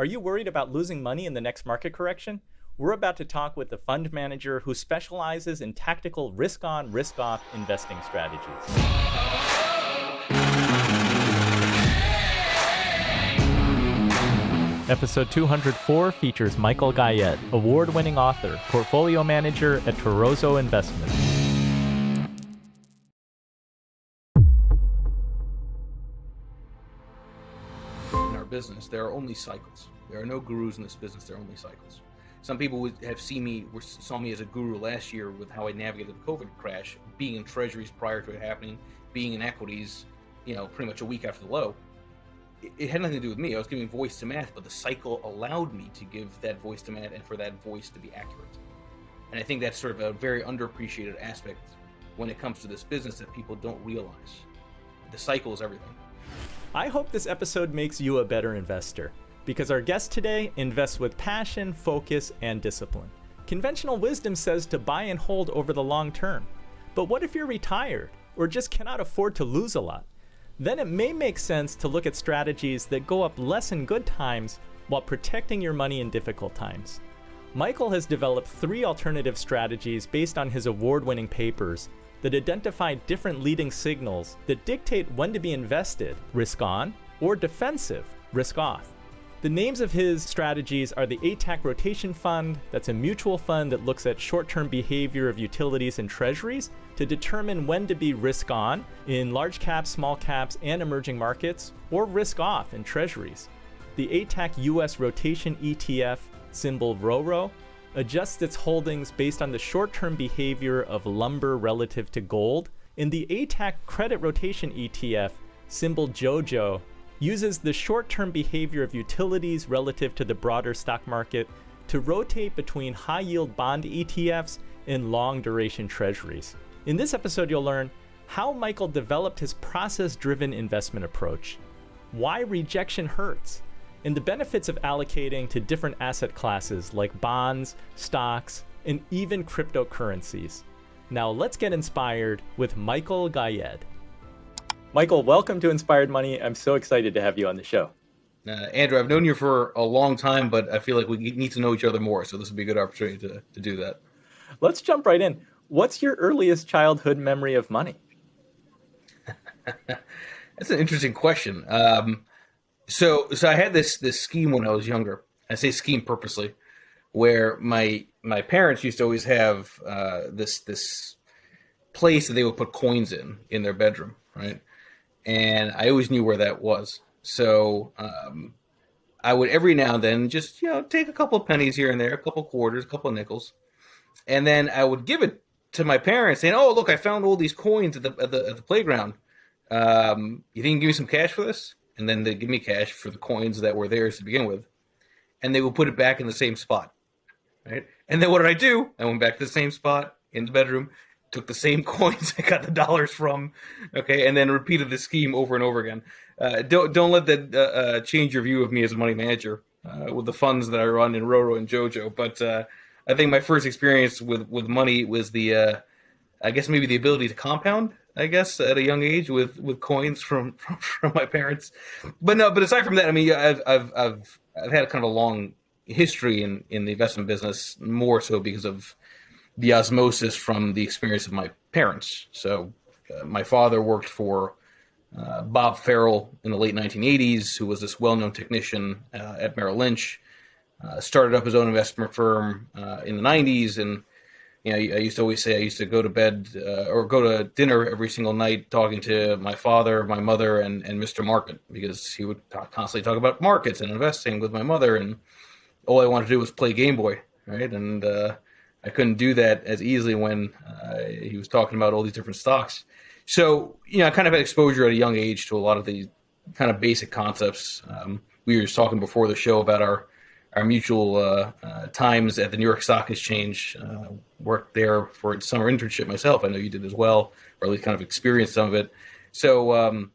Are you worried about losing money in the next market correction? We're about to talk with the fund manager who specializes in tactical risk on, risk off investing strategies. Episode 204 features Michael Gayed, award-winning author, portfolio manager at Torozo Investments. In our business, there are only cycles. There are no gurus in this saw only cycles. Some people saw me as a guru last year with how I navigated the COVID crash, being in treasuries prior to it happening, being in equities, pretty much a week after the low. It had nothing to do with me. I was giving voice to math, but the cycle allowed me to give that voice to math and for that voice to be accurate. And I think that's sort of a very underappreciated aspect when it comes to this business that people don't realize. The cycle is everything. I hope this episode makes you a better investor, because our guest today invests with passion, focus, and discipline. Conventional wisdom says to buy and hold over the long term. But what if you're retired or just cannot afford to lose a lot? Then it may make sense to look at strategies that go up less in good times while protecting your money in difficult times. Michael has developed 3 alternative strategies based on his award-winning papers that identify different leading signals that dictate when to be invested, risk on, or defensive, risk off. The names of his strategies are the ATAC Rotation Fund, that's a mutual fund that looks at short-term behavior of utilities and treasuries to determine when to be risk on in large caps, small caps, and emerging markets, or risk off in treasuries. The ATAC US Rotation ETF, symbol RORO, adjusts its holdings based on the short-term behavior of lumber relative to gold, and the ATAC Credit Rotation ETF, symbol JOJO, uses the short-term behavior of utilities relative to the broader stock market to rotate between high-yield bond ETFs and long-duration treasuries. In this episode, you'll learn how Michael developed his process-driven investment approach, why rejection hurts, and the benefits of allocating to different asset classes like bonds, stocks, and even cryptocurrencies. Now let's get inspired with Michael Gayed. Michael, welcome to Inspired Money. I'm so excited to have you on the show. Andrew, I've known you for a long time, but I feel like we need to know each other more, so this would be a good opportunity to do that. Let's jump right in. What's your earliest childhood memory of money? That's an interesting question. So I had this scheme when I was younger. I say scheme purposely, where my parents used to always have this place that they would put coins in their bedroom, right? And I always knew where that was. So I would every now and then just take a couple of pennies here and there, a couple of quarters, a couple of nickels, and then I would give it to my parents, saying, "Oh, look, I found all these coins at the playground. You think you give me some cash for this?" And then they give me cash for the coins that were theirs to begin with, and they will put it back in the same spot, right? And then what did I do? I went back to the same spot in the bedroom, took the same coins I got the dollars from, okay, and then repeated the scheme over and over again. Don't let that change your view of me as a money manager with the funds that I run in RORO and JOJO. But I think my first experience with money was I guess maybe the ability to compound, I guess, at a young age with coins from my parents. But aside from that, I mean, I've had kind of a long history in the investment business, more so because of the osmosis from the experience of my parents. So my father worked for Bob Farrell in the late 1980s, who was this well-known technician at Merrill Lynch, started up his own investment firm in the 90s. And I used to always say I used to go to bed or go to dinner every single night talking to my father, my mother, and Mr. Market, because he would constantly talk about markets and investing with my mother. And all I wanted to do was play Game Boy, right? And I couldn't do that as easily when he was talking about all these different stocks. So, I kind of had exposure at a young age to a lot of the kind of basic concepts. We were just talking before the show about our mutual times at the New York Stock Exchange. Worked there for a summer internship myself. I know you did as well, or at least kind of experienced some of it. So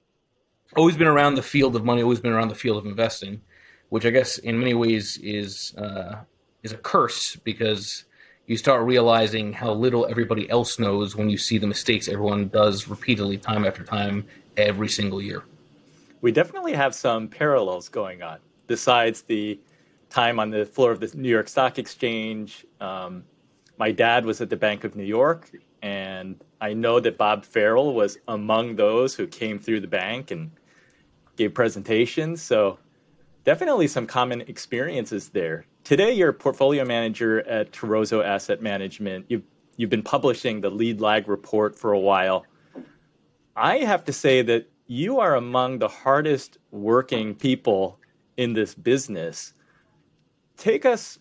always been around the field of money, always been around the field of investing, which I guess in many ways is a curse, because you start realizing how little everybody else knows when you see the mistakes everyone does repeatedly, time after time, every single year. We definitely have some parallels going on, besides the time on the floor of the New York Stock Exchange. My dad was at the Bank of New York, and I know that Bob Farrell was among those who came through the bank and gave presentations. So definitely some common experiences there. Today, you're a portfolio manager at Torozo Asset Management. You've been publishing the lead lag report for a while. I have to say that you are among the hardest working people in this business. Take us,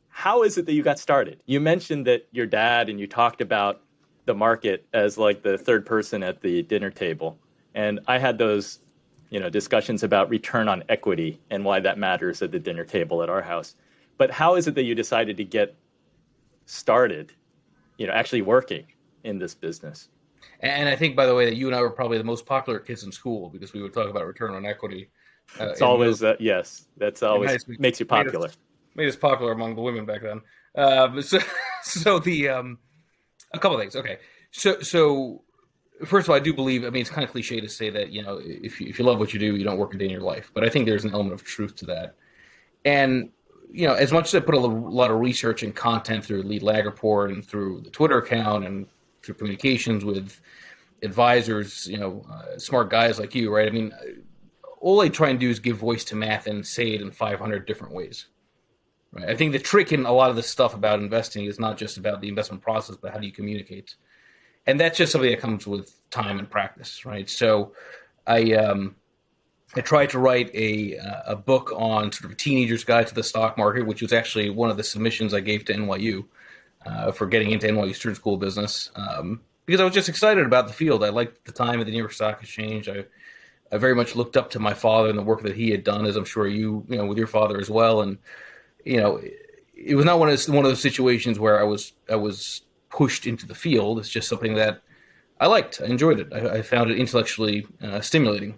how is it that you got started? You mentioned that your dad, and you talked about the market as like the third person at the dinner table. And I had those, discussions about return on equity and why that matters at the dinner table at our house. But how is it that you decided to get started, actually working in this business? And I think, by the way, that you and I were probably the most popular kids in school because we would talk about return on equity. It's always, yes, that's always makes you popular. Made us popular among the women back then. So the a couple of things. Okay, so first of all, I do believe. I mean, it's kind of cliche to say that if you love what you do, you don't work a day in your life. But I think there's an element of truth to that. And as much as I put a lot of research and content through Lead Lag Report and through the Twitter account and through communications with advisors, smart guys like you, right? I mean, all I try and do is give voice to math and say it in 500 different ways. Right? I think the trick in a lot of this stuff about investing is not just about the investment process, but how do you communicate? And that's just something that comes with time and practice, right? So I tried to write a book on sort of a teenager's guide to the stock market, which was actually one of the submissions I gave to NYU for getting into NYU Stern School of Business, because I was just excited about the field. I liked the time at the New York Stock Exchange. I very much looked up to my father and the work that he had done, as I'm sure you with your father as well. And it was not one of those situations where I was pushed into the field. It's just something that I liked. I enjoyed it. I found it intellectually stimulating,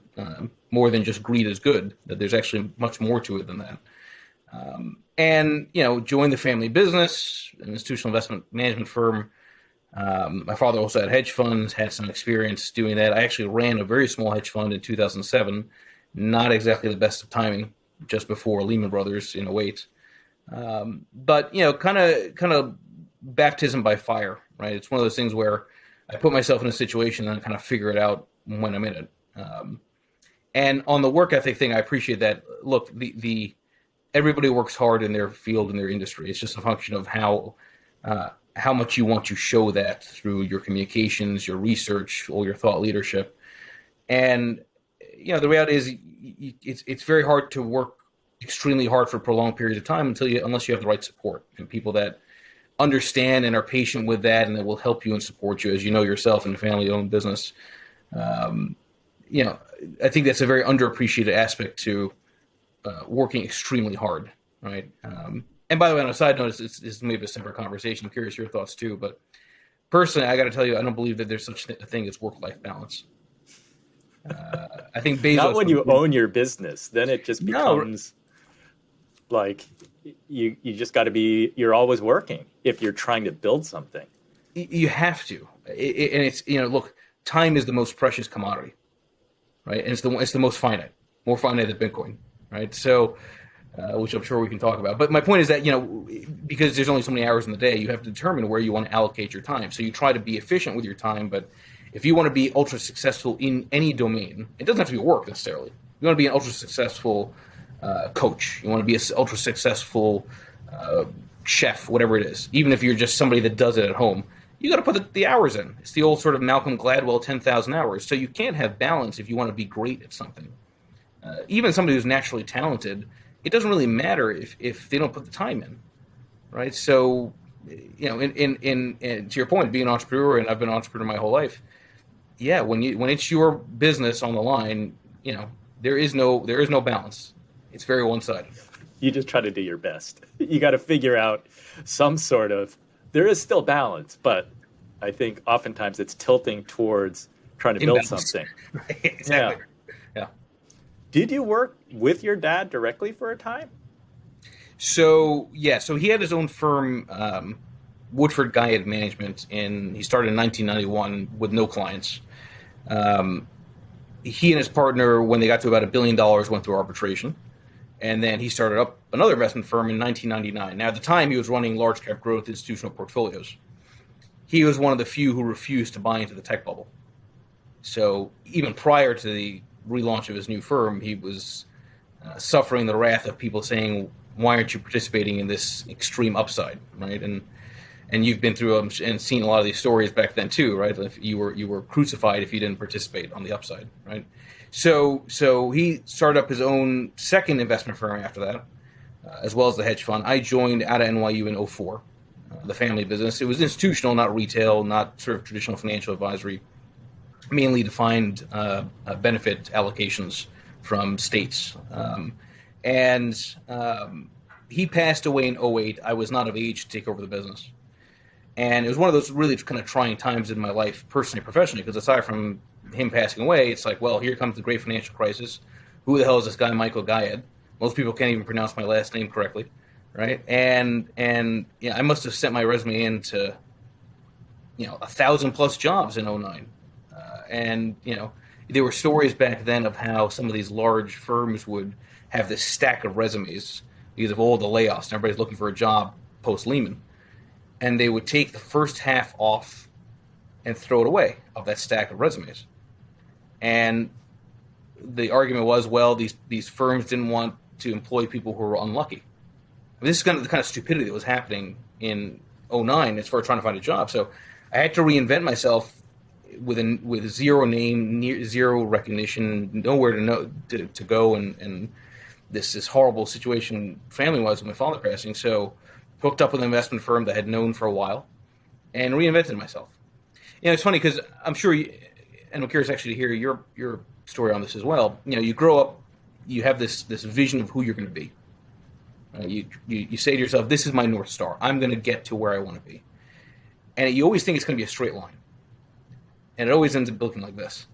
more than just greed is good. That there's actually much more to it than that. And joined the family business, an institutional investment management firm. My father also had hedge funds, had some experience doing that. I actually ran a very small hedge fund in 2007, not exactly the best of timing, just before Lehman Brothers in 2008. But kind of baptism by fire, right? It's one of those things where I put myself in a situation and I kind of figure it out when I'm in it. And on the work ethic thing, I appreciate that. Look, the everybody works hard in their field, in their industry. It's just a function of how much you want to show that through your communications, your research, all your thought leadership. And the reality is, it's very hard to work extremely hard for prolonged periods of time unless you have the right support and people that understand and are patient with that and that will help you and support you, as you know yourself in a family-owned business. I think that's a very underappreciated aspect to working extremely hard, right? And by the way, on a side note, it's maybe a separate conversation. I'm curious your thoughts too, but personally, I got to tell you, I don't believe that there's such a thing as work-life balance. I think Bezos. Not when you own your business, then it just becomes like you just got to be. You're always working if you're trying to build something. You have to, and it's look, time is the most precious commodity, right? And it's the most finite, more finite than Bitcoin, right? So. Which I'm sure we can talk about. But my point is that, because there's only so many hours in the day, you have to determine where you want to allocate your time. So you try to be efficient with your time, but if you want to be ultra successful in any domain, it doesn't have to be work necessarily. You want to be an ultra successful coach. You want to be an ultra successful chef, whatever it is. Even if you're just somebody that does it at home, you got to put the hours in. It's the old sort of Malcolm Gladwell 10,000 hours. So you can't have balance if you want to be great at something. Even somebody who's naturally talented, it doesn't really matter if they don't put the time in, right? So, in to your point, being an entrepreneur, and I've been an entrepreneur my whole life. Yeah, when it's your business on the line, there is no balance. It's very one-sided. You just try to do your best. You got to figure out some sort of. There is still balance, but I think oftentimes it's tilting towards trying to build something. Right, exactly. Yeah. Did you work with your dad directly for a time? So he had his own firm, Woodford Guyad Management, and he started in 1991 with no clients. He and his partner, when they got to about $1 billion, went through arbitration. And then he started up another investment firm in 1999. Now, at the time, he was running large cap growth institutional portfolios. He was one of the few who refused to buy into the tech bubble. So even prior to the relaunch of his new firm, he was suffering the wrath of people saying, "Why aren't you participating in this extreme upside?" Right? And you've been through and seen a lot of these stories back then too, right? If you were crucified if you didn't participate on the upside, right? So he started up his own second investment firm after that, as well as the hedge fund. I joined out of NYU in '04, the family business. It was institutional, not retail, not sort of traditional financial advisory, mainly defined benefit allocations from states. He passed away in '08. I was not of age to take over the business. And it was one of those really kind of trying times in my life, personally, professionally, because aside from him passing away, it's like, well, here comes the great financial crisis. Who the hell is this guy, Michael Gayed? Most people can't even pronounce my last name correctly, right? And yeah, I must have sent my resume in to 1,000+ jobs in '09. And there were stories back then of how some of these large firms would have this stack of resumes because of all the layoffs. And everybody's looking for a job post Lehman. And they would take the first half off and throw it away of that stack of resumes. And the argument was, well, these firms didn't want to employ people who were unlucky. This is kind of the kind of stupidity that was happening in '09 as far as trying to find a job. So I had to reinvent myself with zero name, zero recognition, nowhere to go, and this horrible situation family-wise with my father passing. So hooked up with an investment firm that I had known for a while and reinvented myself. It's funny because I'm sure, and I'm curious actually to hear your story on this as well. You grow up, you have this vision of who you're going to be. You say to yourself, this is my North Star. I'm going to get to where I want to be. And you always think it's going to be a straight line. And it always ends up looking like this.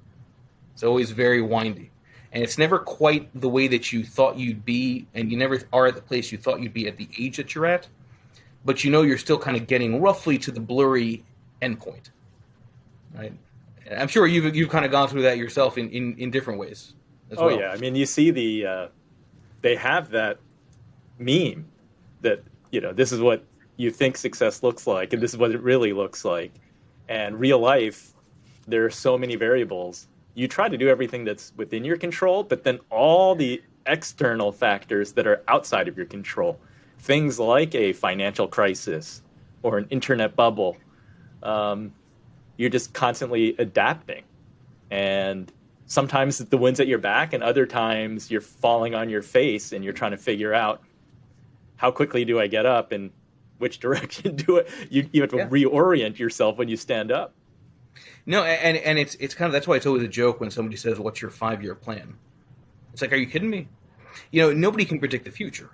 It's always very windy. And it's never quite the way that you thought you'd be, and you never are at the place you thought you'd be at the age that you're at. But you're still kind of getting roughly to the blurry endpoint, right? And I'm sure you've kind of gone through that yourself in different ways as well. Oh yeah, I mean, you see they have that meme that this is what you think success looks like, and this is what it really looks like. And real life, there are so many variables. You try to do everything that's within your control, but then all the external factors that are outside of your control. Things like a financial crisis or an internet bubble, you're just constantly adapting. And sometimes the wind's at your back, and other times you're falling on your face and you're trying to figure out how quickly do I get up and which direction do it. You have to reorient yourself when you stand up. No, and it's kind of, that's why it's always a joke when somebody says, "What's your 5-year plan?" It's like, are you kidding me? Nobody can predict the future.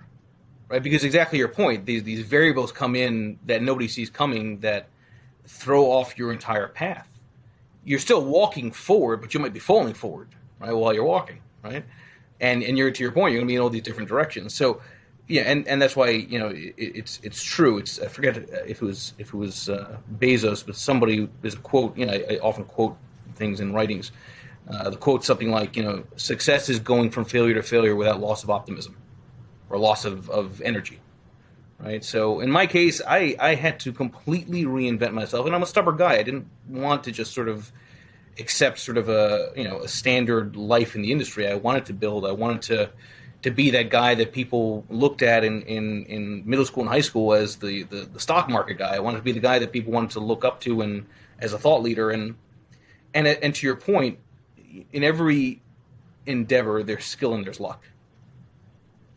Right, because exactly your point, these variables come in that nobody sees coming that throw off your entire path. You're still walking forward, but you might be falling forward, right, while you're walking, right? And you're, to your point, you're going to be in all these different directions. So, yeah, and that's why it's true. I forget if it was Bezos, but somebody, there's a quote. I often quote things in writings. The quote's something like, success is going from failure to failure without loss of optimism. Or loss of energy, right? So in my case, I had to completely reinvent myself, and I'm a stubborn guy. I didn't want to just sort of accept sort of a standard life in the industry. I wanted to build. I wanted to be that guy that people looked at in middle school and high school as the stock market guy. I wanted to be the guy that people wanted to look up to and as a thought leader. And to your point, in every endeavor, there's skill and there's luck.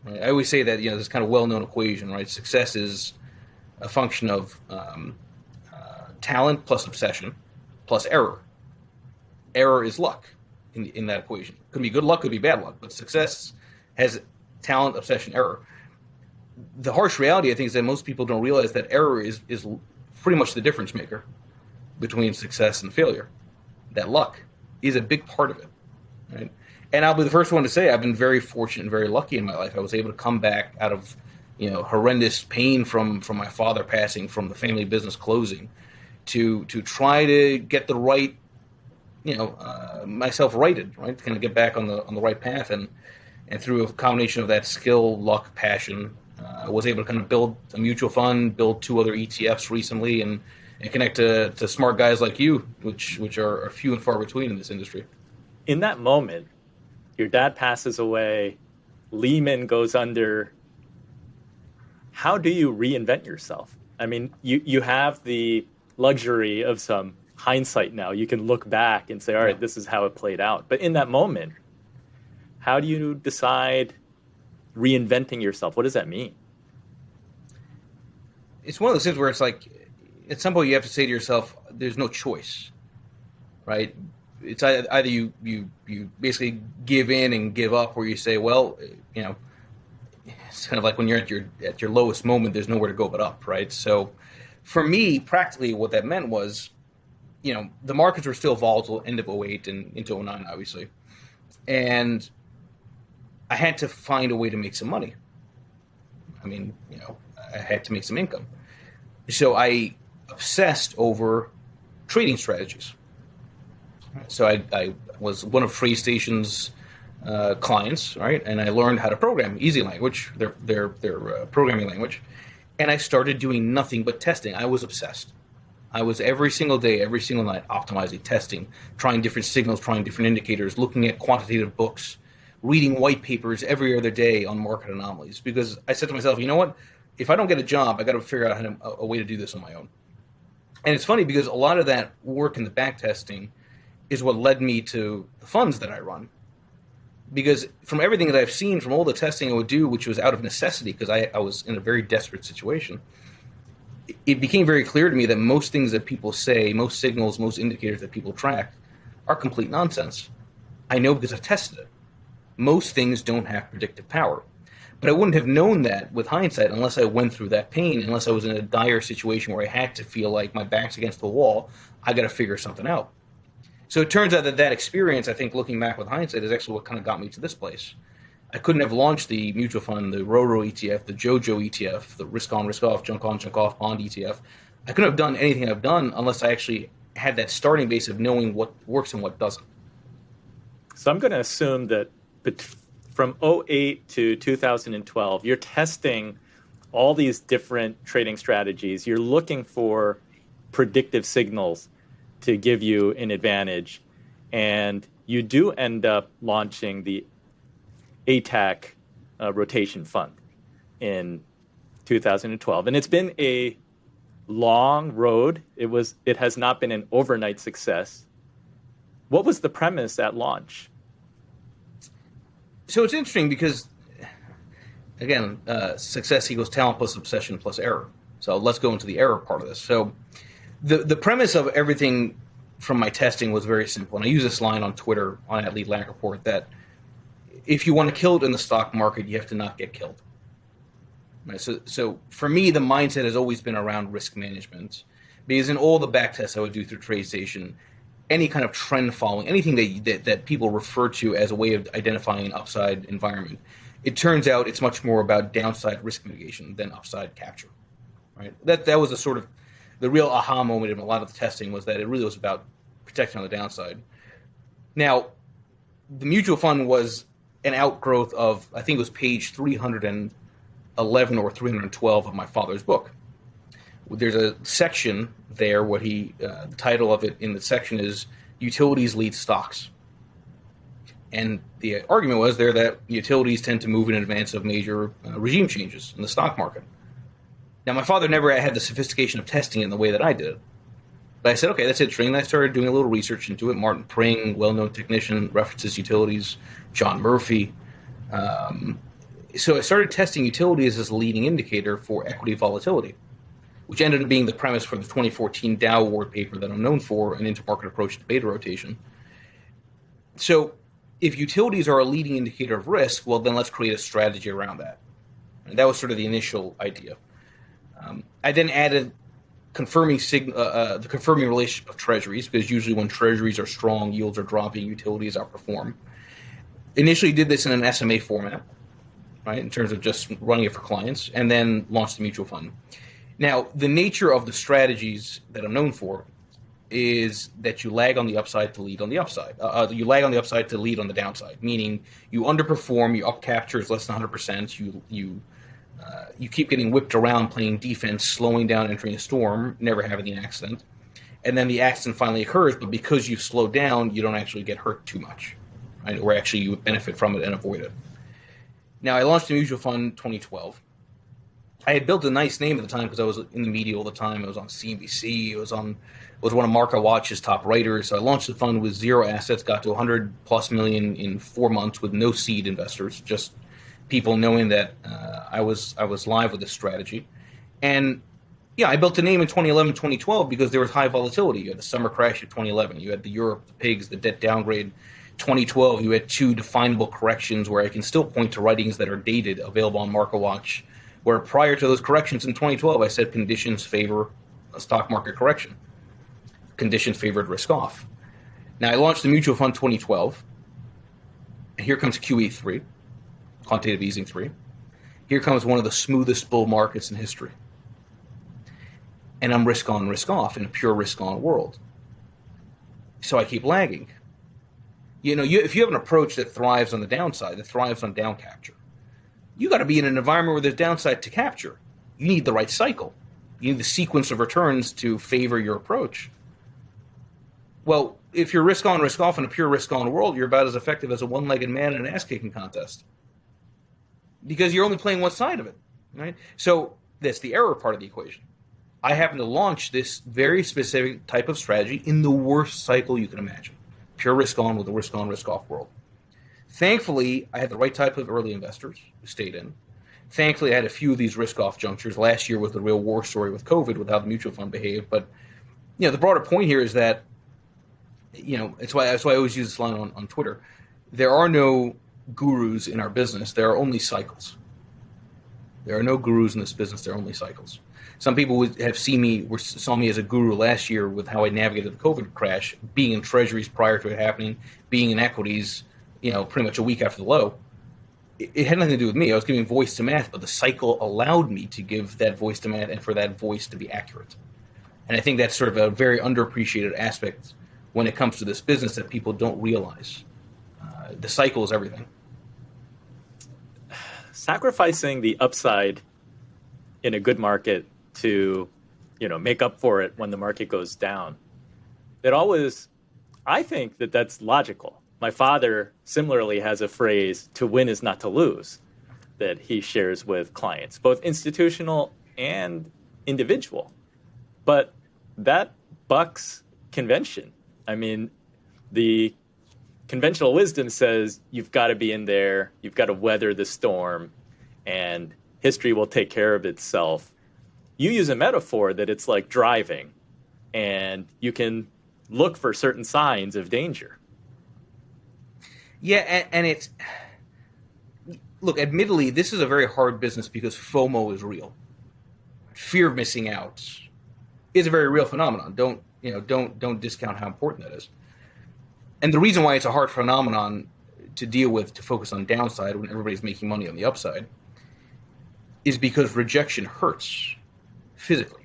Right? I always say that this kind of well-known equation, right? Success is a function of talent plus obsession plus error. Error is luck in that equation. Could be good luck, could be bad luck, but success has talent, obsession, error. The harsh reality, I think, is that most people don't realize that error is pretty much the difference maker between success and failure. That luck is a big part of it, right? And I'll be the first one to say I've been very fortunate and very lucky in my life. I was able to come back out of, horrendous pain from my father passing, from the family business closing, to try to get the right, myself righted, right? To kind of get back on the right path. And And through a combination of that skill, luck, passion, I was able to kind of build a mutual fund, build 2 other ETFs recently, and connect to smart guys like you, which are few and far between in this industry. In that moment, your dad passes away, Lehman goes under. How do you reinvent yourself? I mean, you have the luxury of some hindsight now. You can look back and say, all right, this is how it played out. But in that moment, how do you decide reinventing yourself? What does that mean? It's one of those things where it's like, at some point you have to say to yourself, there's no choice, right? It's either you basically give in and give up, or you say, well, it's kind of like when you're at your lowest moment, there's nowhere to go but up, right? So for me, practically what that meant was, the markets were still volatile end of 08 and into 09, obviously. And I had to find a way to make some money. I mean, I had to make some income. So I obsessed over trading strategies. So I was one of TradeStation's clients, right? And I learned how to program Easy Language, their programming language. And I started doing nothing but testing. I was obsessed. I was every single day, every single night optimizing, testing, trying different signals, trying different indicators, looking at quantitative books, reading white papers every other day on market anomalies. Because I said to myself, you know what? If I don't get a job, I got to figure out a way to do this on my own. And it's funny because a lot of that work in the back testing is what led me to the funds that I run. Because from everything that I've seen, from all the testing I would do, which was out of necessity because I was in a very desperate situation, it became very clear to me that most things that people say, most signals, most indicators that people track are complete nonsense. I know because I've tested it. Most things don't have predictive power. But I wouldn't have known that with hindsight unless I went through that pain, unless I was in a dire situation where I had to feel like my back's against the wall. I got to figure something out. So it turns out that experience, I think, looking back with hindsight, is actually what kind of got me to this place. I couldn't have launched the mutual fund, the RORO ETF, the JOJO ETF, the risk on, risk off, junk on, junk off bond ETF. I couldn't have done anything I've done unless I actually had that starting base of knowing what works and what doesn't. So I'm going to assume that from 08 to 2012, you're testing all these different trading strategies. You're looking for predictive signals to give you an advantage. And you do end up launching the ATAC rotation fund in 2012. And it's been a long road. It has not been an overnight success. What was the premise at launch? So it's interesting because, again, success equals talent plus obsession plus error. So let's go into the error part of this. So the premise of everything from my testing was very simple. And I use this line on Twitter on @LeadLandReport that if you want to kill it in the stock market, you have to not get killed. Right? So for me, the mindset has always been around risk management, because in all the back tests I would do through TradeStation, any kind of trend following, anything that people refer to as a way of identifying an upside environment, it turns out it's much more about downside risk mitigation than upside capture. Right? That was the real aha moment in a lot of the testing, was that it really was about protecting on the downside. Now, the mutual fund was an outgrowth of, I think it was page 311 or 312 of my father's book. There's a section there where the title of it in the section is Utilities Lead Stocks. And the argument was there that utilities tend to move in advance of major regime changes in the stock market. Now, my father never had the sophistication of testing it in the way that I did. But I said, okay, that's interesting. And I started doing a little research into it. Martin Pring, well-known technician, references utilities. John Murphy. So I started testing utilities as a leading indicator for equity volatility, which ended up being the premise for the 2014 Dow Award paper that I'm known for, an intermarket approach to beta rotation. So if utilities are a leading indicator of risk, well, then let's create a strategy around that. And that was sort of the initial idea. I then added the confirming relationship of treasuries, because usually when treasuries are strong, yields are dropping, utilities outperform. Initially did this in an SMA format, right, in terms of just running it for clients, and then launched the mutual fund. Now, the nature of the strategies that I'm known for, is that you lag on the upside to lead on the upside. You lag on the upside to lead on the downside, meaning you underperform, your up capture is less than 100%, you keep getting whipped around playing defense, slowing down, entering a storm, never having an accident. And then the accident finally occurs, but because you've slowed down, you don't actually get hurt too much, right? Or actually you benefit from it and avoid it. Now, I launched a mutual fund 2012. I had built a nice name at the time because I was in the media all the time. I was on CNBC. I was one of MarketWatch's top writers. So I launched the fund with zero assets, got to 100 plus million in 4 months with no seed investors, just people knowing that I was live with this strategy. And yeah, I built a name in 2011, 2012 because there was high volatility. You had the summer crash of 2011. You had the Europe, the pigs, the debt downgrade. 2012, you had 2 definable corrections where I can still point to writings that are dated, available on MarketWatch, where prior to those corrections in 2012, I said conditions favor a stock market correction. Conditions favored risk off. Now, I launched the mutual fund 2012. And here comes QE3, quantitative easing 3. Here comes one of the smoothest bull markets in history. And I'm risk on, risk off in a pure risk on world. So I keep lagging. If you have an approach that thrives on the downside, that thrives on down capture, you got to be in an environment where there's downside to capture. You need the right cycle. You need the sequence of returns to favor your approach. Well, if you're risk on, risk off in a pure risk on world, you're about as effective as a one-legged man in an ass-kicking contest because you're only playing one side of it, right? So that's the error part of the equation. I happen to launch this very specific type of strategy in the worst cycle you can imagine. Pure risk on with a risk on, risk off world. Thankfully, I had the right type of early investors who stayed in. Thankfully, I had a few of these risk off junctures. Last year was the real war story with COVID, with how the mutual fund behaved. But the broader point here is that it's why I always use this line on Twitter. There are no gurus in our business. There are only cycles. There are no gurus in this business. There are only cycles. Some people saw me as a guru last year with how I navigated the COVID crash, being in treasuries prior to it happening, being in equities, pretty much a week after the low. It had nothing to do with me. I was giving voice to math, but the cycle allowed me to give that voice to math and for that voice to be accurate. And I think that's sort of a very underappreciated aspect when it comes to this business that people don't realize. The cycle is everything. Sacrificing the upside in a good market to, make up for it when the market goes down. I think that's logical. My father similarly has a phrase, to win is not to lose, that he shares with clients, both institutional and individual. But that bucks convention. I mean, the conventional wisdom says you've got to be in there, you've got to weather the storm, and history will take care of itself. You use a metaphor that it's like driving, and you can look for certain signs of danger. Yeah, and look, admittedly, this is a very hard business because FOMO is real. Fear of missing out is a very real phenomenon. Don't discount how important that is. And the reason why it's a hard phenomenon to deal with, to focus on downside when everybody's making money on the upside, is because rejection hurts physically.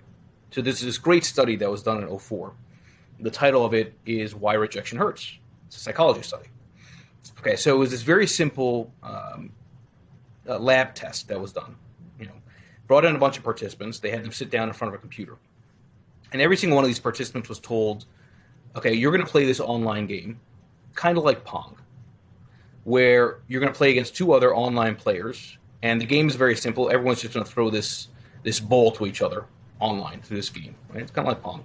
So there's this great study that was done in 2004. The title of it is Why Rejection Hurts. It's a psychology study. Okay, so it was this very simple lab test that was done. Brought in a bunch of participants. They had them sit down in front of a computer. And every single one of these participants was told, okay, you're going to play this online game, kind of like Pong, where you're going to play against 2 other online players. And the game is very simple. Everyone's just going to throw this ball to each other online through this game. Right? It's kind of like Pong.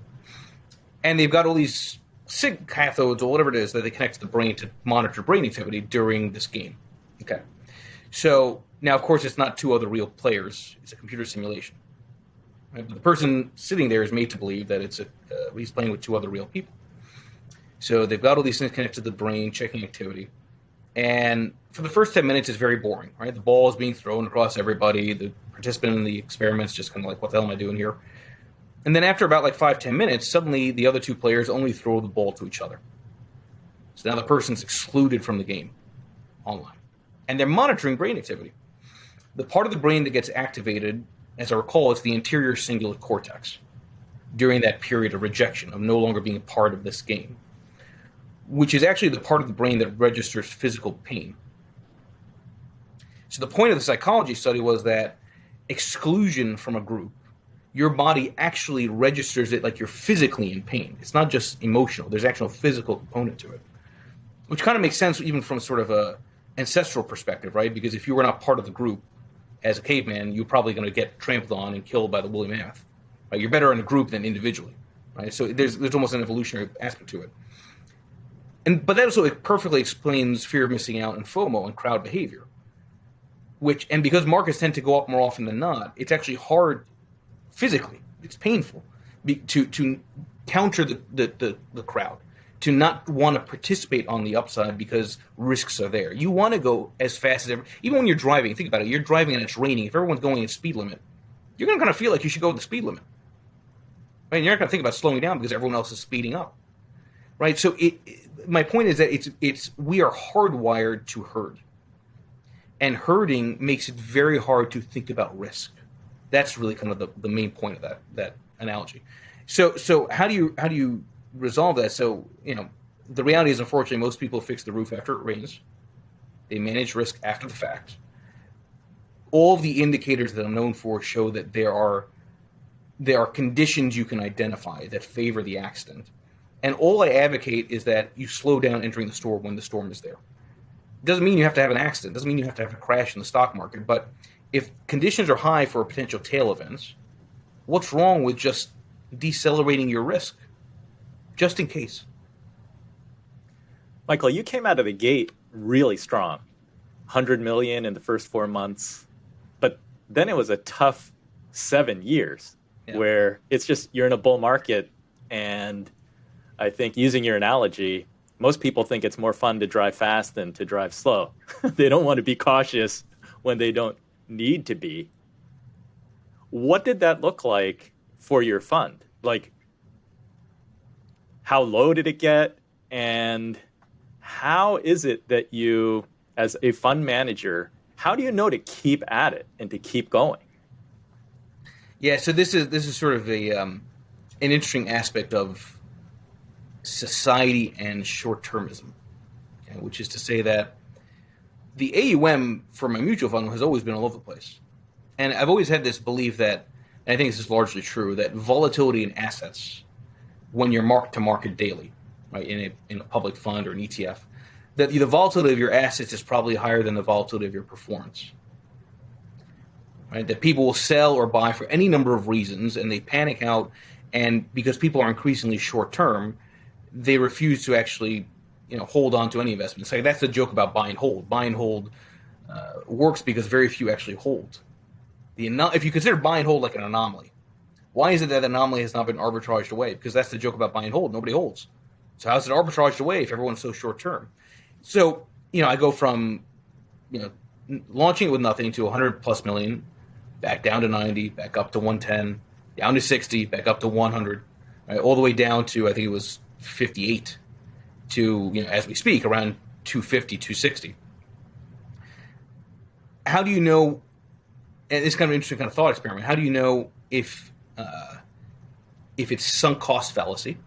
And they've got all these SIG cathodes or whatever it is that they connect to the brain to monitor brain activity during this game. Okay. So now, of course, it's not 2 other real players. It's a computer simulation. Right? But the person sitting there is made to believe that he's playing with 2 other real people. So they've got all these things connected to the brain, checking activity. And for the first 10 minutes, it's very boring, right? The ball is being thrown across everybody. The participant in the experiment's just kind of like, what the hell am I doing here? And then after about 5-10 minutes, suddenly the other 2 players only throw the ball to each other. So now the person's excluded from the game online. And they're monitoring brain activity. The part of the brain that gets activated, as I recall, is the anterior cingulate cortex. during that period of rejection, of no longer being a part of this game, which is actually the part of the brain that registers physical pain. So the point of the psychology study was that exclusion from a group, your body actually registers it like you're physically in pain. It's not just emotional. There's actual physical component to it, which kind of makes sense even from sort of a ancestral perspective, right? Because if you were not part of the group as a caveman, you're probably going to get trampled on and killed by the woolly mammoth. Right? You're better in a group than individually, right? So there's almost an evolutionary aspect to it. But that also perfectly explains fear of missing out and FOMO and crowd behavior. And because markets tend to go up more often than not, it's actually hard physically. It's painful to counter the crowd, to not want to participate on the upside because risks are there. You want to go as fast as ever. Even when you're driving, think about it. You're driving and it's raining. If everyone's going at speed limit, you're going to kind of feel like you should go at the speed limit. Right? And you're not going to think about slowing down because everyone else is speeding up. Right? So my point is that we are hardwired to herd. And herding makes it very hard to think about risk. That's really kind of the main point of that analogy. So how do you resolve that? So, the reality is, unfortunately, most people fix the roof after it rains. They manage risk after the fact. All of the indicators that I'm known for show that there are conditions you can identify that favor the accident. And all I advocate is that you slow down entering the store when the storm is there. Doesn't mean you have to have an accident. Doesn't mean you have to have a crash in the stock market. But if conditions are high for potential tail events, what's wrong with just decelerating your risk, just in case? Michael, you came out of the gate really strong, 100 million in the first 4 months, but then it was a tough 7 years where it's just you're in a bull market, and I think using your analogy, most people think it's more fun to drive fast than to drive slow. They don't want to be cautious when they don't need to be. What did that look like for your fund? Like, how low did it get? And how is it that you, as a fund manager, how do you know to keep at it and to keep going? Yeah, so this is sort of an interesting aspect of society and short-termism, which is to say that the AUM for my mutual fund has always been all over the place. And I've always had this belief that, and I think this is largely true, that volatility in assets, when you're marked to market daily, right, in a public fund or an ETF, that the volatility of your assets is probably higher than the volatility of your performance. Right? That people will sell or buy for any number of reasons, and they panic out, and because people are increasingly short-term, they refuse to actually, hold on to any investments. Like, that's the joke about buy and hold. Buy and hold works because very few actually hold. If you consider buy and hold like an anomaly, why is it that anomaly has not been arbitraged away? Because that's the joke about buy and hold. Nobody holds. So how's it arbitraged away if everyone's so short term? So, I go from, launching it with nothing to 100 plus million, back down to 90, back up to 110, down to 60, back up to 100, right, all the way down to, I think it was 58 to, as we speak, around 250, 260. How do you know, and it's kind of an interesting kind of thought experiment, how do you know if it's sunk cost fallacy,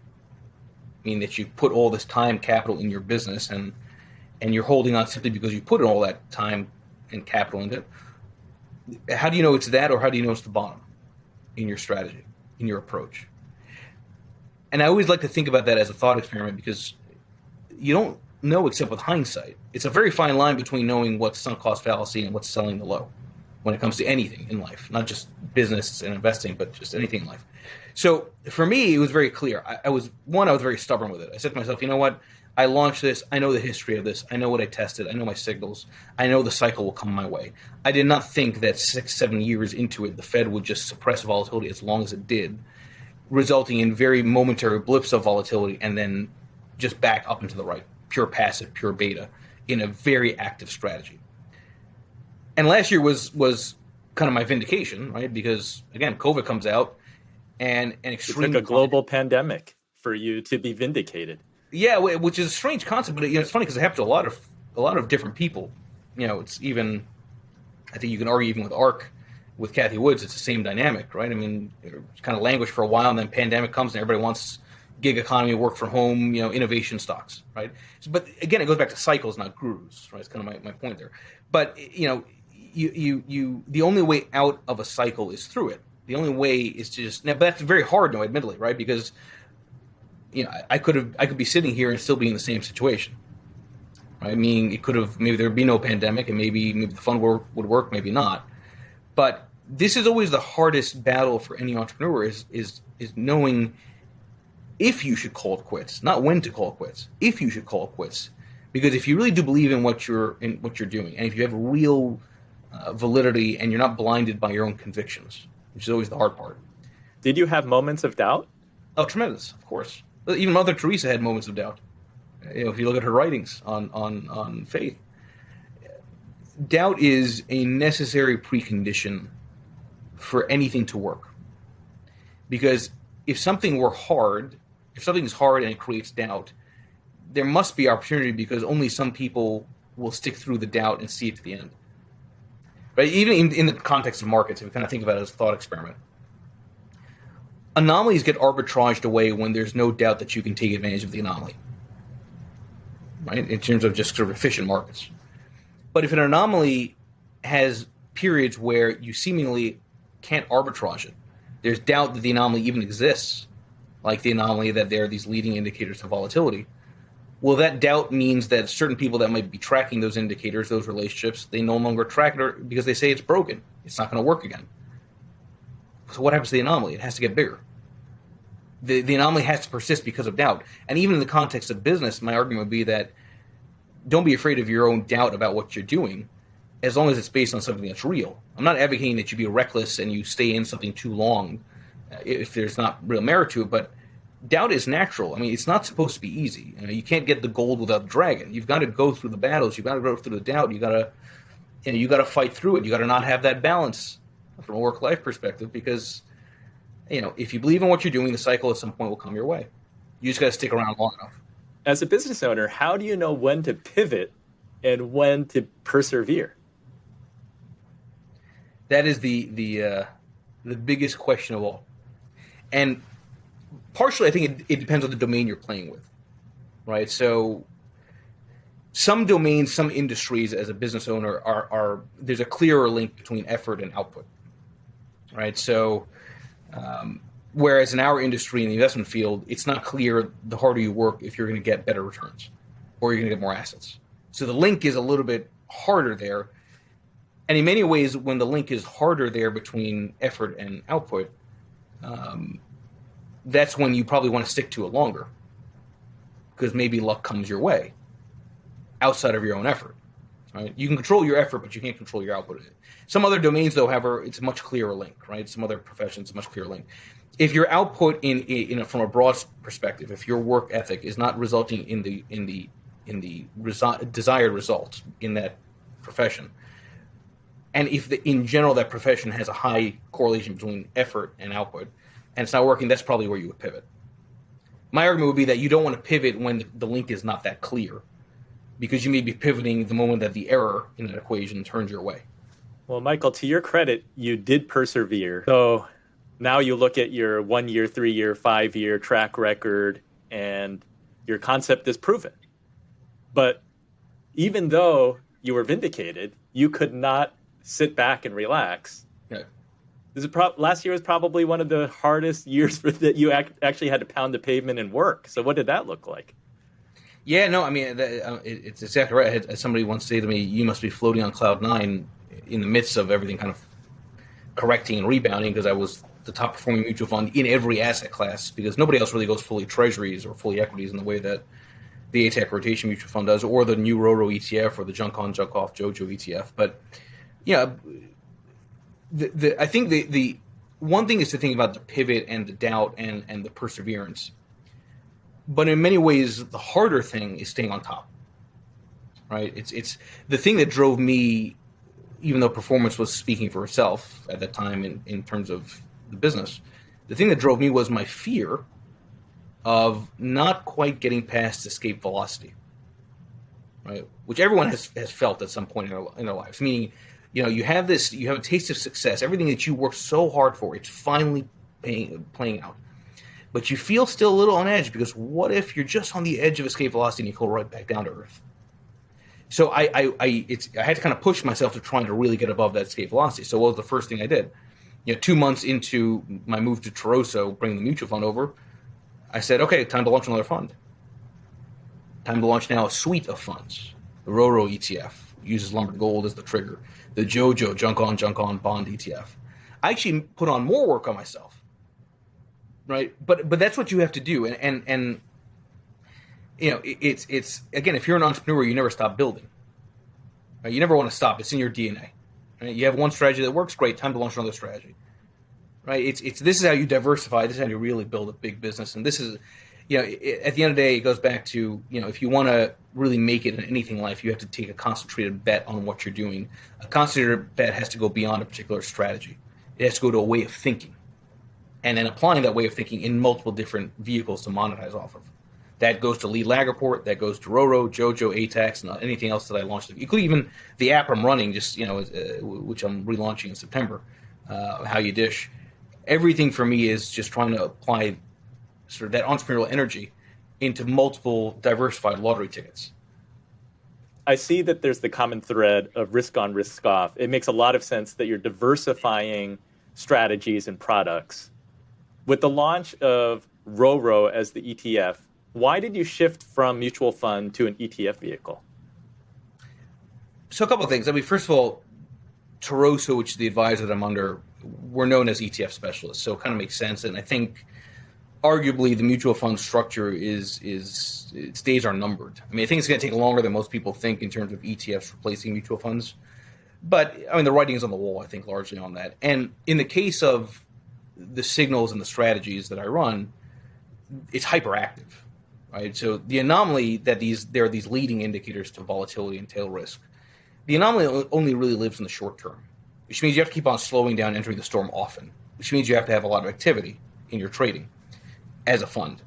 meaning that you put all this time, capital in your business and you're holding on simply because you put all that time and capital into it? How do you know it's that, or how do you know it's the bottom in your strategy, in your approach? And I always like to think about that as a thought experiment, because you don't know except with hindsight. It's a very fine line between knowing what's sunk cost fallacy and what's selling the low when it comes to anything in life, not just business and investing, but just anything in life. So for me, it was very clear. I was very stubborn with it. I said to myself, you know what? I launched this. I know the history of this. I know what I tested. I know my signals. I know the cycle will come my way. I did not think that 6-7 years into it, the Fed would just suppress volatility as long as it did, resulting in very momentary blips of volatility and then just back up into the right, pure passive, pure beta, in a very active strategy. And last year was kind of my vindication, right? Because, again, COVID comes out and an extreme... It took a global pandemic for you to be vindicated. Yeah, which is a strange concept, but it's funny because it happens to a lot of different people. It's even, I think you can argue even with ARK, with Cathie Woods, it's the same dynamic, right? I mean, it's kind of languished for a while, and then pandemic comes, and everybody wants gig economy, work from home, innovation stocks, right? But again, it goes back to cycles, not gurus, right? It's kind of my point there. But the only way out of a cycle is through it. The only way is to just, but that's very hard, no, admittedly, right? Because I could be sitting here and still be in the same situation. Right? I mean, maybe there'd be no pandemic, and maybe the fund would work, maybe not. But this is always the hardest battle for any entrepreneur is knowing if you should call it quits, not when to call it quits. If you should call it quits, because if you really do believe in what you're doing, and if you have real validity, and you're not blinded by your own convictions, which is always the hard part. Did you have moments of doubt? Oh, tremendous, of course. Even Mother Teresa had moments of doubt. If you look at her writings on faith, doubt is a necessary precondition for anything to work. Because if something is hard and it creates doubt, there must be opportunity, because only some people will stick through the doubt and see it to the end. But even in the context of markets, if we kind of think about it as a thought experiment, anomalies get arbitraged away when there's no doubt that you can take advantage of the anomaly, right? In terms of just sort of efficient markets. But if an anomaly has periods where you seemingly can't arbitrage it, there's doubt that the anomaly even exists, like the anomaly that there are these leading indicators of volatility. Well, that doubt means that certain people that might be tracking those indicators, those relationships, they no longer track it because they say it's broken. It's not going to work again. So what happens to the anomaly? It has to get bigger. The anomaly has to persist because of doubt. And even in the context of business, my argument would be that don't be afraid of your own doubt about what you're doing, as long as it's based on something that's real. I'm not advocating that you be reckless and you stay in something too long if there's not real merit to it, but doubt is natural. I mean, it's not supposed to be easy. You can't get the gold without the dragon. You've got to go through the battles. You've got to go through the doubt. You got to fight through it. You got to not have that balance from a work-life perspective, because if you believe in what you're doing, the cycle at some point will come your way. You just got to stick around long enough. As a business owner, how do you know when to pivot and when to persevere? That is the biggest question of all. And partially, I think it depends on the domain you're playing with, right? So some domains, some industries, as a business owner, are there's a clearer link between effort and output, right? So whereas in our industry, in the investment field, it's not clear the harder you work if you're going to get better returns or you're going to get more assets. So the link is a little bit harder there. And in many ways, when the link is harder there between effort and output, that's when you probably want to stick to it longer, because maybe luck comes your way outside of your own effort. Right? You can control your effort, but you can't control your output. Some other domains, though, however, it's a much clearer link. Right? Some other professions, a much clearer link. If your output from a broad perspective, if your work ethic is not resulting in the desired results in that profession, and if in general that profession has a high correlation between effort and output, and it's not working, that's probably where you would pivot. My argument would be that you don't want to pivot when the link is not that clear, because you may be pivoting the moment that the error in that equation turns your way. Well, Michael, to your credit, you did persevere. So now you look at your 1 year, 3 year, 5 year track record, and your concept is proven. But even though you were vindicated, you could not sit back and relax. Yeah. Last year was probably one of the hardest years that you actually had to pound the pavement and work. So what did that look like? Yeah, no, I mean, it's exactly right. I had somebody once say to me, you must be floating on cloud nine in the midst of everything kind of correcting and rebounding, because I was the top performing mutual fund in every asset class, because nobody else really goes fully treasuries or fully equities in the way that the ATAC rotation mutual fund does, or the new RORO ETF or the junk on, junk off JoJo ETF. But yeah, I think the one thing is to think about the pivot and the doubt and the perseverance. But in many ways, the harder thing is staying on top, right? It's the thing that drove me, even though performance was speaking for itself at that time in terms of the business. The thing that drove me was my fear of not quite getting past escape velocity, right? Which everyone has felt at some point in their lives, meaning You have a taste of success. Everything that you worked so hard for, it's finally playing out. But you feel still a little on edge because what if you're just on the edge of escape velocity and you go right back down to earth? So I had to kind of push myself to trying to really get above that escape velocity. So what was the first thing I did? 2 months into my move to Taroso, bringing the mutual fund over, I said, okay, time to launch another fund. Time to launch now a suite of funds. The RORO ETF uses lumber gold as the trigger. The JoJo junk on bond ETF. I actually put on more work on myself, right? But that's what you have to do, and it's again, if you're an entrepreneur, you never stop building. Right? You never want to stop. It's in your DNA. Right? You have one strategy that works, great. Time to launch another strategy. Right? This is how you diversify. This is how you really build a big business. And this is, at the end of the day, it goes back to, if you want to really make it in anything in life, you have to take a concentrated bet on what you're doing. A concentrated bet has to go beyond a particular strategy. It has to go to a way of thinking, and then applying that way of thinking in multiple different vehicles to monetize off of. That goes to Lead Lag Report, that goes to RORO, JoJo, ATAX, and anything else that I launched, including even the app I'm running, which I'm relaunching in September, How You Dish. Everything for me is just trying to apply sort of that entrepreneurial energy into multiple diversified lottery tickets. I see that there's the common thread of risk on, risk off. It makes a lot of sense that you're diversifying strategies and products. With the launch of RORO as the ETF, why did you shift from mutual fund to an ETF vehicle? So a couple of things. I mean, first of all, Taroso, which is the advisor that I'm under, we're known as ETF specialists, so it kind of makes sense. And I think arguably the mutual fund structure is its days are numbered. I mean, I think it's going to take longer than most people think in terms of ETFs replacing mutual funds. But I mean, the writing is on the wall, I think, largely on that. And in the case of the signals and the strategies that I run, it's hyperactive, right? So the anomaly that there are these leading indicators to volatility and tail risk. The anomaly only really lives in the short term, which means you have to keep on slowing down, entering the storm often, which means you have to have a lot of activity in your trading as a fund,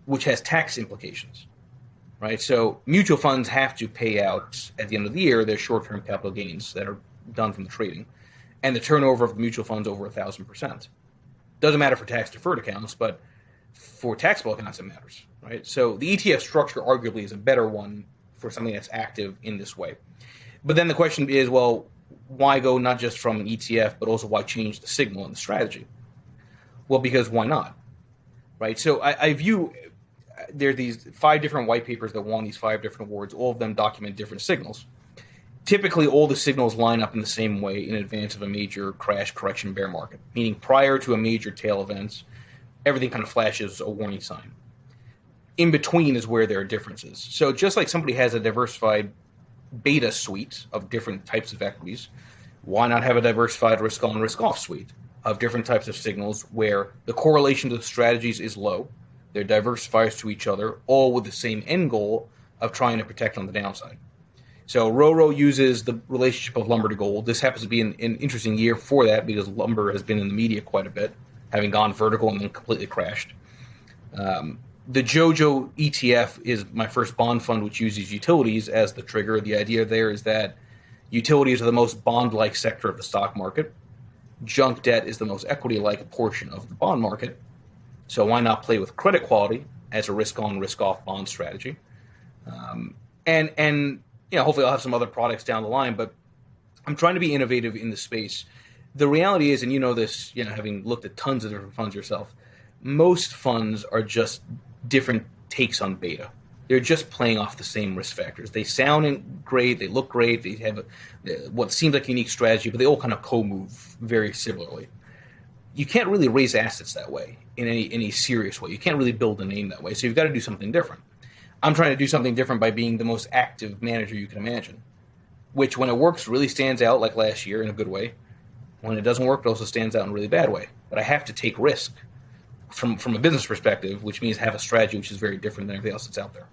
which has tax implications, right? So mutual funds have to pay out at the end of the year their short-term capital gains that are done from the trading, and the turnover of the mutual funds over 1,000%. Doesn't matter for tax-deferred accounts, but for taxable accounts it matters, right? So the ETF structure arguably is a better one for something that's active in this way. But then the question is, well, why go not just from an ETF, but also why change the signal and the strategy? Well, because why not? Right. So I view there are these 5 different white papers that won these 5 different awards. All of them document different signals. Typically, all the signals line up in the same way in advance of a major crash, correction, bear market, meaning prior to a major tail event, everything kind of flashes a warning sign. In between is where there are differences. So just like somebody has a diversified beta suite of different types of equities, why not have a diversified risk on, risk off suite of different types of signals where the correlation to the strategies is low, they're diversifiers to each other, all with the same end goal of trying to protect on the downside. So RORO uses the relationship of lumber to gold. This happens to be an interesting year for that because lumber has been in the media quite a bit, having gone vertical and then completely crashed. The JoJo ETF is my first bond fund, which uses utilities as the trigger. The idea there is that utilities are the most bond-like sector of the stock market. Junk debt is the most equity-like portion of the bond market. So why not play with credit quality as a risk-on, risk-off bond strategy? And hopefully I'll have some other products down the line, but I'm trying to be innovative in the space. The reality is, and you know this, having looked at tons of different funds yourself, most funds are just different takes on beta. They're just playing off the same risk factors. They sound great, they look great, they have what seems like a unique strategy, but they all kind of co-move very similarly. You can't really raise assets that way in any serious way. You can't really build a name that way, so you've got to do something different. I'm trying to do something different by being the most active manager you can imagine, which when it works really stands out, like last year in a good way. When it doesn't work, it also stands out in a really bad way. But I have to take risk from a business perspective, which means have a strategy which is very different than everything else that's out there.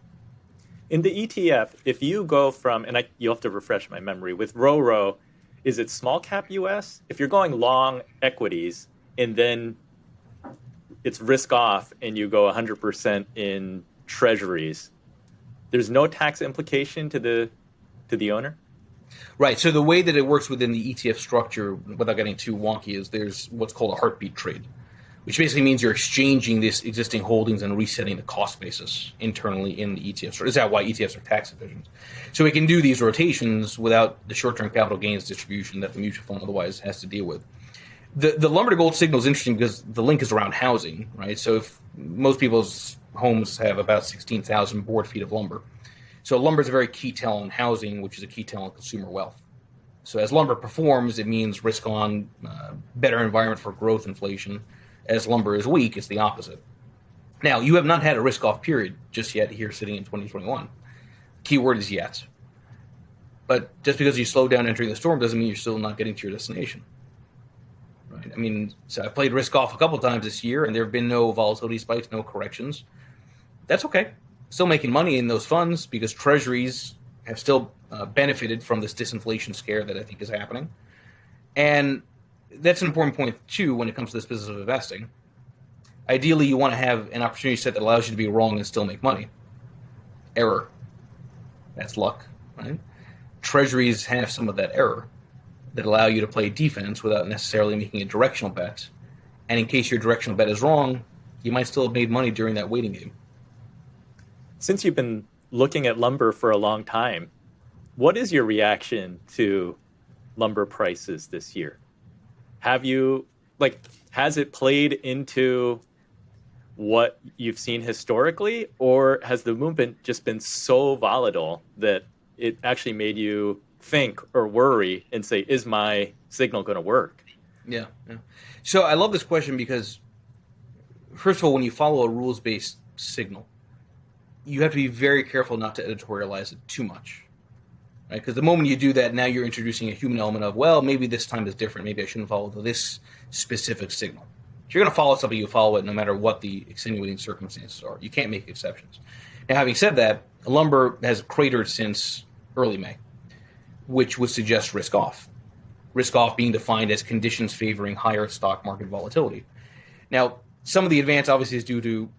In the ETF, if you go from, and you'll have to refresh my memory, with RORO, is it small cap US? If you're going long equities and then it's risk off and you go 100% in treasuries, there's no tax implication to the owner? Right. So the way that it works within the ETF structure, without getting too wonky, is there's what's called a heartbeat trade, which basically means you're exchanging these existing holdings and resetting the cost basis internally in the ETF structure. Is that why ETFs are tax efficient? So we can do these rotations without the short-term capital gains distribution that the mutual fund otherwise has to deal with. The lumber to gold signal is interesting because the link is around housing, right? So if most people's homes have about 16,000 board feet of lumber. So lumber is a very key tell on housing, which is a key tell on consumer wealth. So as lumber performs, it means risk on, better environment for growth inflation. As lumber is weak, it's the opposite. Now, you have not had a risk off period just yet here sitting in 2021. Keyword is yet. But just because you slow down entering the storm doesn't mean you're still not getting to your destination. Right? I mean, so I've played risk off a couple times this year, and there have been no volatility spikes, no corrections. That's okay. Still making money in those funds because treasuries have still benefited from this disinflation scare that I think is happening. And that's an important point, too, when it comes to this business of investing. Ideally, you want to have an opportunity set that allows you to be wrong and still make money. Error. That's luck, right? Treasuries have some of that error that allow you to play defense without necessarily making a directional bet. And in case your directional bet is wrong, you might still have made money during that waiting game. Since you've been looking at lumber for a long time, what is your reaction to lumber prices this year? Has it played into what you've seen historically, or has the movement just been so volatile that it actually made you think or worry and say, is my signal going to work? Yeah. So I love this question because, first of all, when you follow a rules-based signal, you have to be very careful not to editorialize it too much, right? Because the moment you do that, now you're introducing a human element of, well, maybe this time is different. Maybe I shouldn't follow this specific signal. If you're going to follow something, you follow it no matter what the extenuating circumstances are. You can't make exceptions. Now, having said that, lumber has cratered since early May, which would suggest risk off. Risk off being defined as conditions favoring higher stock market volatility. Now, some of the advance obviously is due to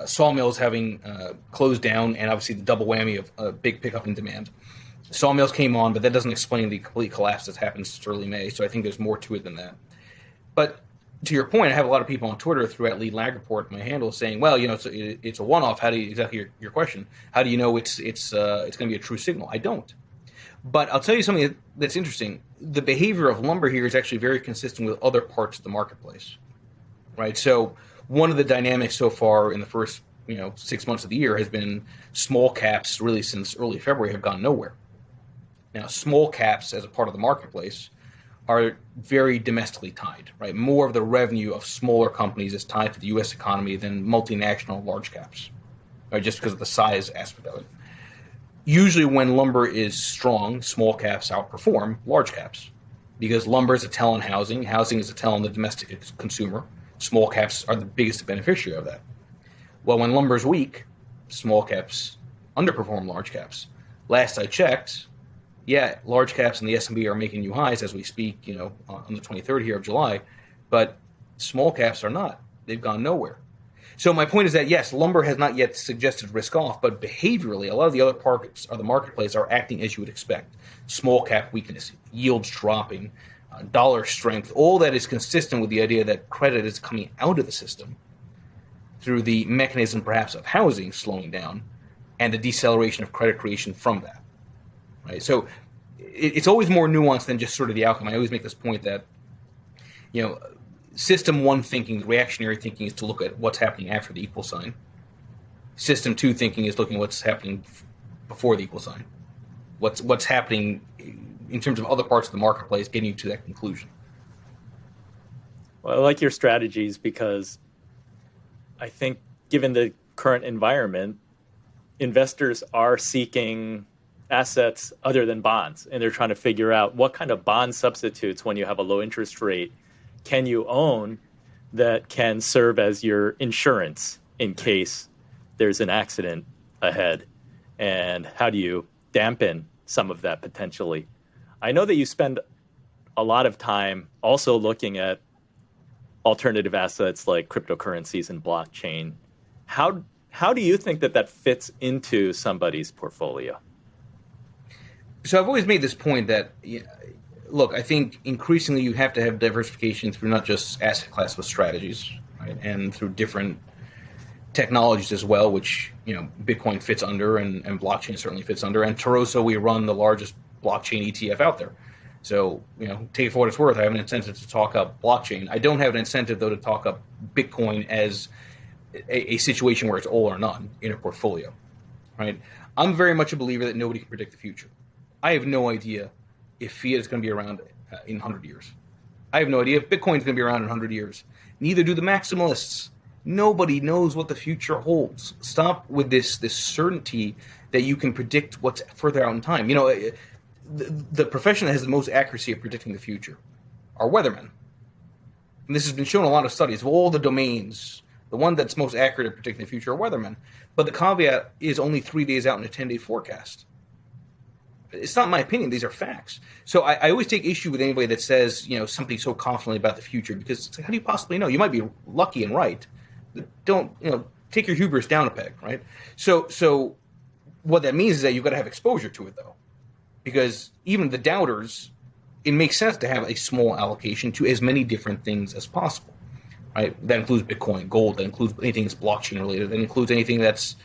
sawmills having closed down, and obviously the double whammy of a big pickup in demand. Sawmills came on, but that doesn't explain the complete collapse that's happened since early May, so I think there's more to it than that. But to your point, I have a lot of people on Twitter throughout Lead Lag Report, my handle, saying, well, it's a one-off. How do you, exactly your question, how do you know it's going to be a true signal? I don't. But I'll tell you something that's interesting. The behavior of lumber here is actually very consistent with other parts of the marketplace, right? So one of the dynamics so far in the first 6 months of the year has been small caps, really since early February, have gone nowhere. Now, small caps as a part of the marketplace are very domestically tied, right? More of the revenue of smaller companies is tied to the U.S. economy than multinational large caps, right? Just because of the size aspect of it. Usually when lumber is strong, small caps outperform large caps because lumber is a tell on housing. Housing is a tell on the domestic consumer. Small caps are the biggest beneficiary of that. Well, when lumber is weak, small caps underperform large caps. Last I checked, large caps and the S&P are making new highs as we speak, on the 23rd here of July, but small caps are not. They've gone nowhere. So my point is that, yes, lumber has not yet suggested risk off, but behaviorally, a lot of the other parts of the marketplace are acting as you would expect. Small cap weakness, yields dropping, dollar strength, all that is consistent with the idea that credit is coming out of the system through the mechanism perhaps of housing slowing down and the deceleration of credit creation from that. Right? So it's always more nuanced than just sort of the outcome. I always make this point that, system one thinking, reactionary thinking, is to look at what's happening after the equal sign. System two thinking is looking at what's happening before the equal sign. What's happening in terms of other parts of the marketplace getting you to that conclusion. Well, I like your strategies because I think given the current environment, investors are seeking assets other than bonds, and they're trying to figure out what kind of bond substitutes when you have a low interest rate can you own that can serve as your insurance in case there's an accident ahead, and how do you dampen some of that potentially? I know that you spend a lot of time also looking at alternative assets like cryptocurrencies and blockchain. How do you think that fits into somebody's portfolio? So I've always made this point that, look, I think increasingly you have to have diversification through not just asset class but strategies, right? And through different technologies as well, which Bitcoin fits under, and blockchain certainly fits under. And Tarosa, we run the largest blockchain ETF out there. So take it for what it's worth. I have an incentive to talk up blockchain. I don't have an incentive though to talk up Bitcoin as a situation where it's all or none in a portfolio, right? I'm very much a believer that nobody can predict the future. I have no idea if fiat is going to be around in 100 years. I have no idea if Bitcoin is going to be around in 100 years. Neither do the maximalists. Nobody knows what the future holds. Stop with this certainty that you can predict what's further out in time. The profession that has the most accuracy of predicting the future are weathermen. And this has been shown in a lot of studies of all the domains. The one that's most accurate at predicting the future are weathermen. But the caveat is only 3 days out in a 10-day forecast. It's not my opinion. These are facts. So I always take issue with anybody that says, something so confidently about the future, because it's like, how do you possibly know? You might be lucky and right. Don't, take your hubris down a peg, right? So what that means is that you've got to have exposure to it, though. Because even the doubters, it makes sense to have a small allocation to as many different things as possible, right? That includes Bitcoin, gold, that includes anything that's blockchain related, that includes anything that's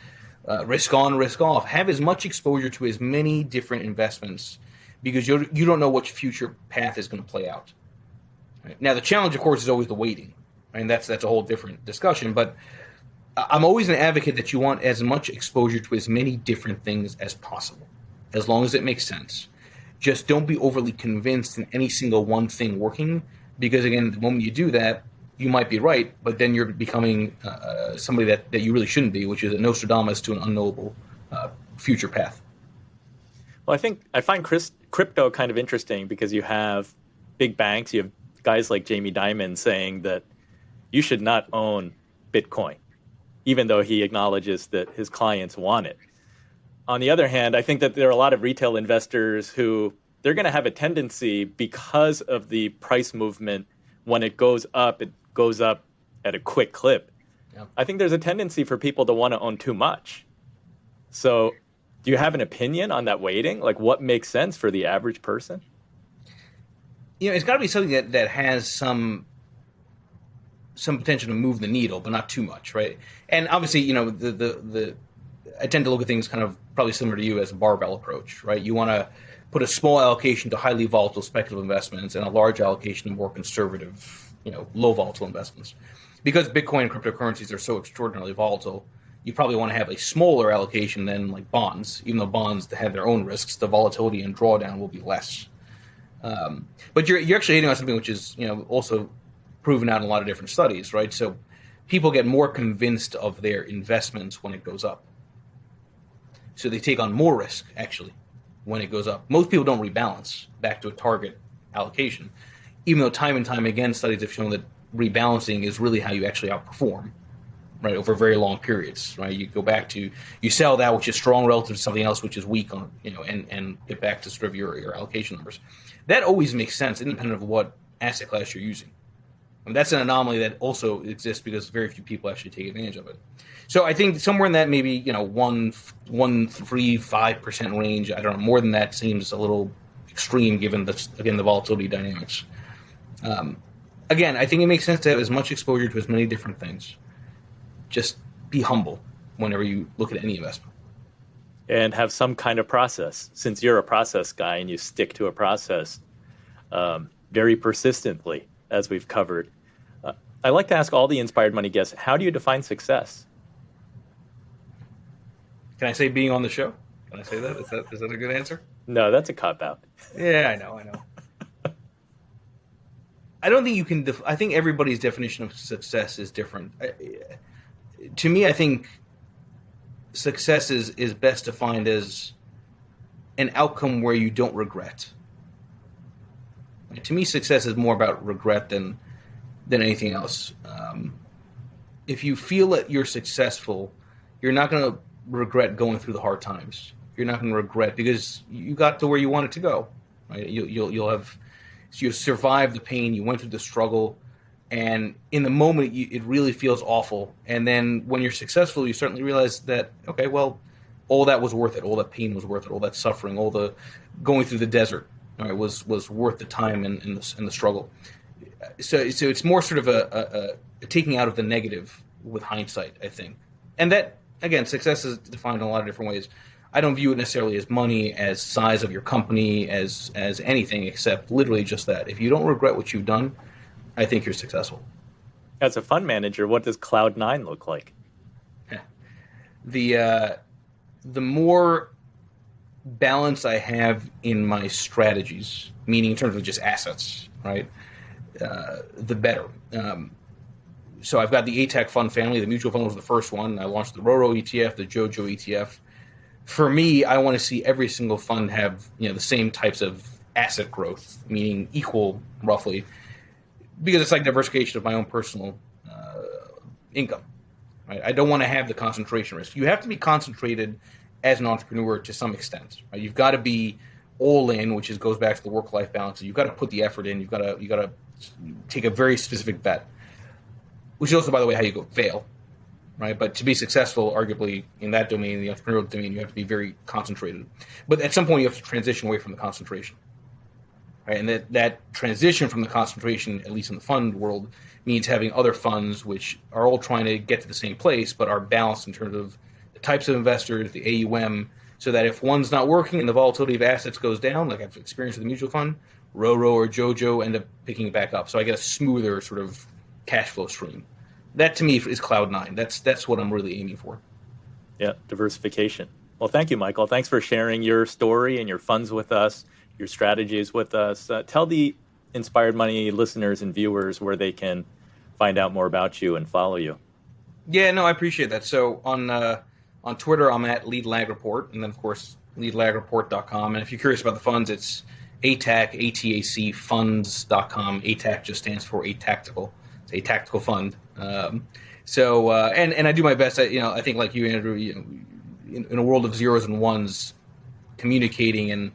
risk on, risk off. Have as much exposure to as many different investments, because you don't know which future path is going to play out. Right? Now, the challenge, of course, is always the waiting. I mean, that's a whole different discussion. But I'm always an advocate that you want as much exposure to as many different things as possible, as long as it makes sense. Just don't be overly convinced in any single one thing working, because, again, the moment you do that, you might be right, but then you're becoming somebody that you really shouldn't be, which is a Nostradamus to an unknowable future path. Well, I find crypto kind of interesting, because you have big banks, you have guys like Jamie Dimon saying that you should not own Bitcoin, even though he acknowledges that his clients want it. On the other hand, I think that there are a lot of retail investors who they're going to have a tendency, because of the price movement, when it goes up at a quick clip. Yeah. I think there's a tendency for people to want to own too much. So do you have an opinion on that weighting? Like, what makes sense for the average person? It's got to be something that has some potential to move the needle, but not too much, right? And obviously, I tend to look at things kind of probably similar to you as a barbell approach, right? You want to put a small allocation to highly volatile speculative investments and a large allocation to more conservative, low volatile investments. Because Bitcoin and cryptocurrencies are so extraordinarily volatile, you probably want to have a smaller allocation than like bonds. Even though bonds have their own risks, the volatility and drawdown will be less. But you're actually hitting on something which is also proven out in a lot of different studies, right? So people get more convinced of their investments when it goes up. So they take on more risk, actually, when it goes up. Most people don't rebalance back to a target allocation, even though time and time again studies have shown that rebalancing is really how you actually outperform, right, over very long periods, right? You go back to, you sell that which is strong relative to something else which is weak on, and get back to sort of your allocation numbers. That always makes sense independent of what asset class you're using. And that's an anomaly that also exists because very few people actually take advantage of it. So I think somewhere in that maybe 1.35% range. I don't know. More than that seems a little extreme given the volatility dynamics. Again, I think it makes sense to have as much exposure to as many different things. Just be humble whenever you look at any investment. And have some kind of process. Since you're a process guy and you stick to a process very persistently, as we've covered. I like to ask all the Inspired Money guests, how do you define success? Can I say being on the show? Can I say that? Is that a good answer? No, that's a cop-out. Yeah, I know. I don't think you can. I think everybody's definition of success is different. To me, I think success is best defined as an outcome where you don't regret. To me, success is more about regret than anything else. If you feel that you're successful, you're not going to regret going through the hard times. You're not going to regret because you got to where you wanted to go. Right? You'll survive the pain. You went through the struggle, and in the moment, it really feels awful. And then when you're successful, you certainly realize that, okay, well, all that was worth it. All that pain was worth it. All that suffering, all the going through the desert, all right, was worth the time and the struggle. So it's more sort of a taking out of the negative with hindsight, I think. And that, again, success is defined in a lot of different ways. I don't view it necessarily as money, as size of your company, as anything except literally just that. If you don't regret what you've done, I think you're successful. As a fund manager, what does Cloud9 look like? The more balance I have in my strategies, meaning in terms of just assets, right, the better. So I've got the ATAC fund family. The mutual fund was the first one. I launched the RORO ETF, the JoJo ETF. For me, I want to see every single fund have the same types of asset growth, meaning equal roughly, because it's like diversification of my own personal income. Right? I don't want to have the concentration risk. You have to be concentrated as an entrepreneur to some extent. Right? You've got to be all in, which goes back to the work-life balance. You've got to put the effort in. You've got to take a very specific bet, which is also, by the way, how you fail. Right, but to be successful, arguably in that domain, the entrepreneurial domain, you have to be very concentrated. But at some point, you have to transition away from the concentration. Right, and that transition from the concentration, at least in the fund world, means having other funds which are all trying to get to the same place, but are balanced in terms of the types of investors, the AUM, so that if one's not working and the volatility of assets goes down, like I've experienced with the mutual fund, RORO or JoJo end up picking it back up. So I get a smoother sort of cash flow stream. That to me is Cloud9. That's what I'm really aiming for. Yeah, diversification. Well, thank you, Michael. Thanks for sharing your story and your funds with us, your strategies with us. Tell the Inspired Money listeners and viewers where they can find out more about you and follow you. Yeah, no, I appreciate that. So on Twitter, I'm at LeadLagReport, and then of course LeadLagReport.com. And if you're curious about the funds, it's ATAC, ATAC funds.com. ATAC just stands for Atactical. It's a tactical fund. And I do my best. I think like you, Andrew, in a world of zeros and ones, communicating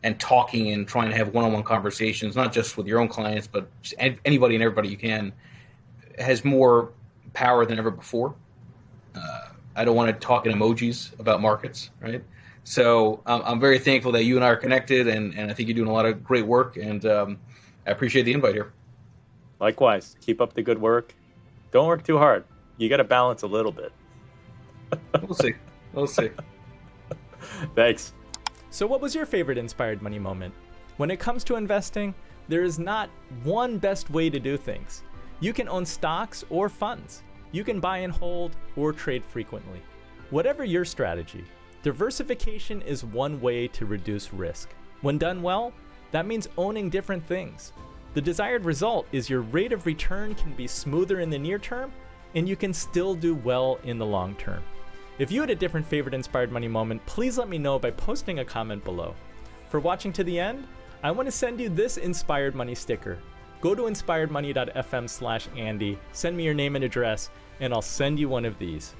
and talking and trying to have one-on-one conversations, not just with your own clients, but just anybody and everybody you can, has more power than ever before. I don't want to talk in emojis about markets, right? So I'm very thankful that you and I are connected, and I think you're doing a lot of great work, and I appreciate the invite here. Likewise, keep up the good work. Don't work too hard. You got to balance a little bit. We'll see. Thanks. So what was your favorite Inspired Money moment? When it comes to investing, there is not one best way to do things. You can own stocks or funds. You can buy and hold or trade frequently. Whatever your strategy, diversification is one way to reduce risk. When done well, that means owning different things. The desired result is your rate of return can be smoother in the near term, and you can still do well in the long term. If you had a different favorite Inspired Money moment, please let me know by posting a comment below. For watching to the end, I want to send you this Inspired Money sticker. Go to inspiredmoney.fm/Andy, send me your name and address, and I'll send you one of these.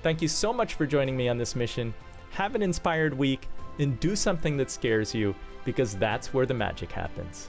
Thank you so much for joining me on this mission. Have an inspired week, and do something that scares you, because that's where the magic happens.